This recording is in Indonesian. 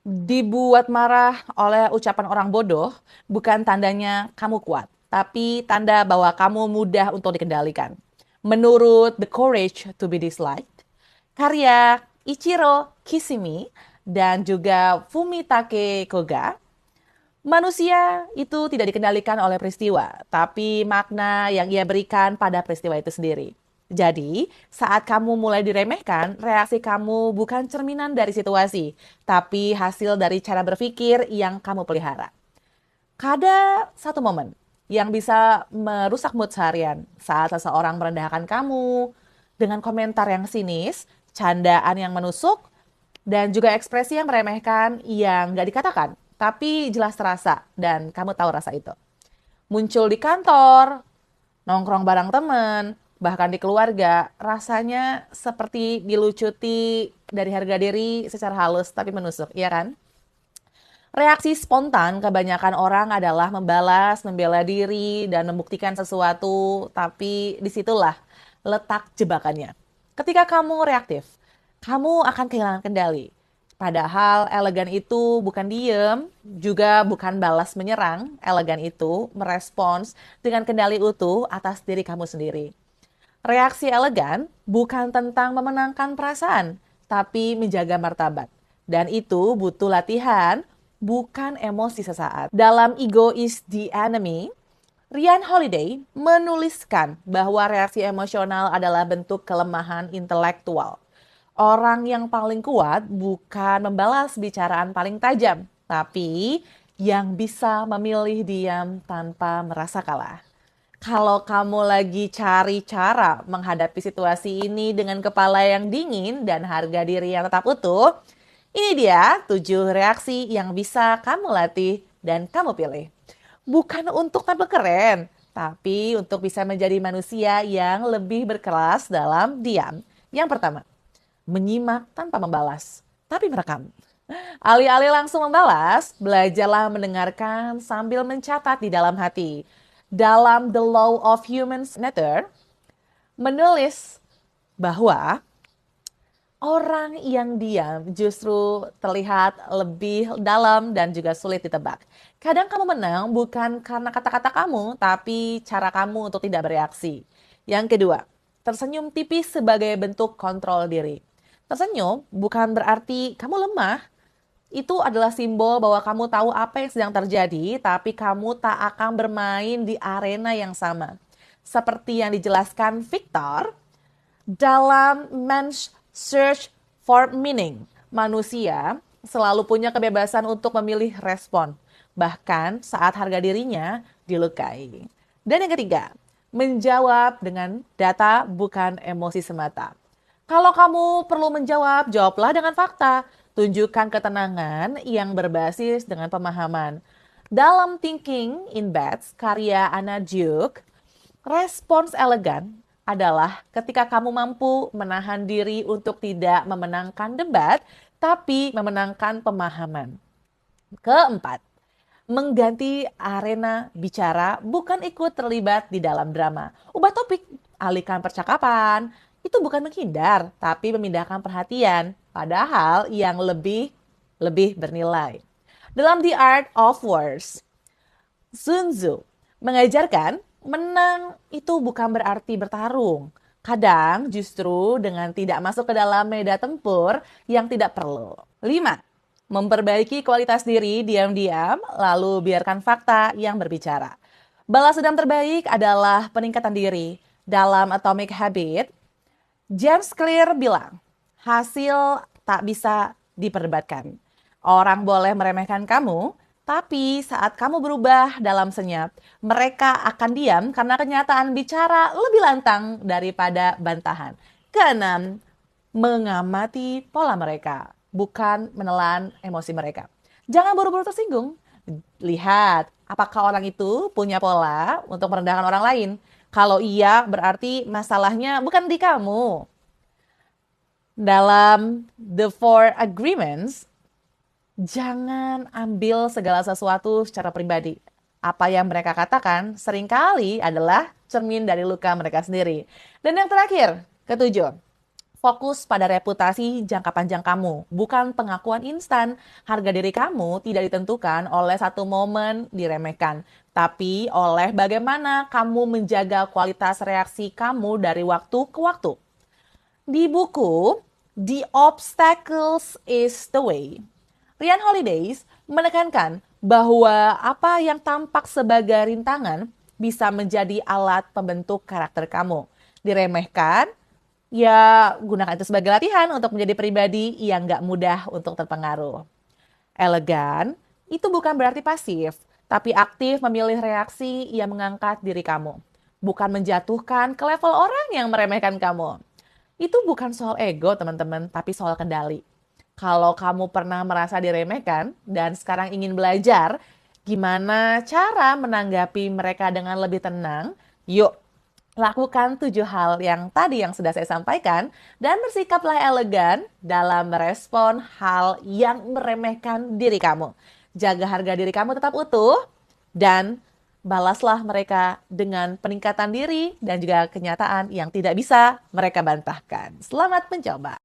Dibuat marah oleh ucapan orang bodoh bukan tandanya kamu kuat, tapi tanda bahwa kamu mudah untuk dikendalikan. Menurut The Courage to be Disliked, karya Ichiro Kishimi dan juga Fumitake Koga, manusia itu tidak dikendalikan oleh peristiwa, tapi makna yang ia berikan pada peristiwa itu sendiri. Jadi, saat kamu mulai diremehkan, reaksi kamu bukan cerminan dari situasi, tapi hasil dari cara berpikir yang kamu pelihara. Ada satu momen yang bisa merusak mood seharian saat seseorang merendahkan kamu dengan komentar yang sinis, candaan yang menusuk, dan juga ekspresi yang meremehkan yang gak dikatakan, tapi jelas terasa dan kamu tahu rasa itu. Muncul di kantor, nongkrong bareng temen, bahkan di keluarga, rasanya seperti dilucuti dari harga diri secara halus tapi menusuk, iya kan? Reaksi spontan kebanyakan orang adalah membalas, membela diri, dan membuktikan sesuatu, tapi disitulah letak jebakannya. Ketika kamu reaktif, kamu akan kehilangan kendali. Padahal elegan itu bukan diem, juga bukan balas menyerang. Elegan itu merespons dengan kendali utuh atas diri kamu sendiri. Reaksi elegan bukan tentang memenangkan perasaan, tapi menjaga martabat. Dan itu butuh latihan, bukan emosi sesaat. Dalam Ego is the Enemy, Ryan Holiday menuliskan bahwa reaksi emosional adalah bentuk kelemahan intelektual. Orang yang paling kuat bukan membalas bicaraan paling tajam, tapi yang bisa memilih diam tanpa merasa kalah. Kalau kamu lagi cari cara menghadapi situasi ini dengan kepala yang dingin dan harga diri yang tetap utuh, ini dia 7 reaksi yang bisa kamu latih dan kamu pilih. Bukan untuk tampil keren, tapi untuk bisa menjadi manusia yang lebih berkelas dalam diam. Yang pertama, menyimak tanpa membalas, tapi merekam. Alih-alih langsung membalas, belajarlah mendengarkan sambil mencatat di dalam hati. Dalam The Law of Human Nature, menulis bahwa orang yang diam justru terlihat lebih dalam dan juga sulit ditebak. Kadang kamu menang bukan karena kata-kata kamu, tapi cara kamu untuk tidak bereaksi. Yang kedua, tersenyum tipis sebagai bentuk kontrol diri. Tersenyum bukan berarti kamu lemah, itu adalah simbol bahwa kamu tahu apa yang sedang terjadi, tapi kamu tak akan bermain di arena yang sama. Seperti yang dijelaskan Victor dalam Man's Search for Meaning, manusia selalu punya kebebasan untuk memilih respon, bahkan saat harga dirinya dilukai. Dan yang ketiga, menjawab dengan data bukan emosi semata. Kalau kamu perlu menjawab, jawablah dengan fakta. Tunjukkan ketenangan yang berbasis dengan pemahaman. Dalam Thinking in Beds, karya Anna Duke, respons elegan adalah ketika kamu mampu menahan diri untuk tidak memenangkan debat, tapi memenangkan pemahaman. Keempat, mengganti arena bicara bukan ikut terlibat di dalam drama. Ubah topik, alihkan percakapan. Itu bukan menghindar, tapi memindahkan perhatian. Padahal yang lebih bernilai. Dalam The Art of Wars, Sun Tzu mengajarkan menang itu bukan berarti bertarung. Kadang justru dengan tidak masuk ke dalam medan tempur yang tidak perlu. 5. Memperbaiki kualitas diri diam-diam, lalu biarkan fakta yang berbicara. Balas dendam terbaik adalah peningkatan diri. Dalam Atomic Habit, James Clear bilang, hasil tak bisa diperdebatkan. Orang boleh meremehkan kamu, tapi saat kamu berubah dalam senyap, mereka akan diam karena kenyataan bicara lebih lantang daripada bantahan. Keenam, mengamati pola mereka, bukan menelan emosi mereka. Jangan buru-buru tersinggung. Lihat, apakah orang itu punya pola untuk merendahkan orang lain. Kalau iya, berarti masalahnya bukan di kamu. Dalam The Four Agreements, jangan ambil segala sesuatu secara pribadi. Apa yang mereka katakan seringkali adalah cermin dari luka mereka sendiri. Dan yang terakhir, ketujuh, Fokus pada reputasi jangka panjang kamu, bukan pengakuan instan. Harga diri kamu tidak ditentukan oleh satu momen diremehkan, tapi oleh bagaimana kamu menjaga kualitas reaksi kamu dari waktu ke waktu. Di buku The Obstacles is the Way, Ryan Holiday menekankan bahwa apa yang tampak sebagai rintangan bisa menjadi alat pembentuk karakter kamu. Diremehkan, ya gunakan itu sebagai latihan untuk menjadi pribadi yang gak mudah untuk terpengaruh. Elegan itu bukan berarti pasif, tapi aktif memilih reaksi yang mengangkat diri kamu. Bukan menjatuhkan ke level orang yang meremehkan kamu. Itu bukan soal ego, teman-teman, tapi soal kendali. Kalau kamu pernah merasa diremehkan dan sekarang ingin belajar gimana cara menanggapi mereka dengan lebih tenang, yuk lakukan 7 hal yang tadi yang sudah saya sampaikan dan bersikaplah elegan dalam merespon hal yang meremehkan diri kamu. Jaga harga diri kamu tetap utuh dan balaslah mereka dengan peningkatan diri dan juga kenyataan yang tidak bisa mereka bantahkan. Selamat mencoba.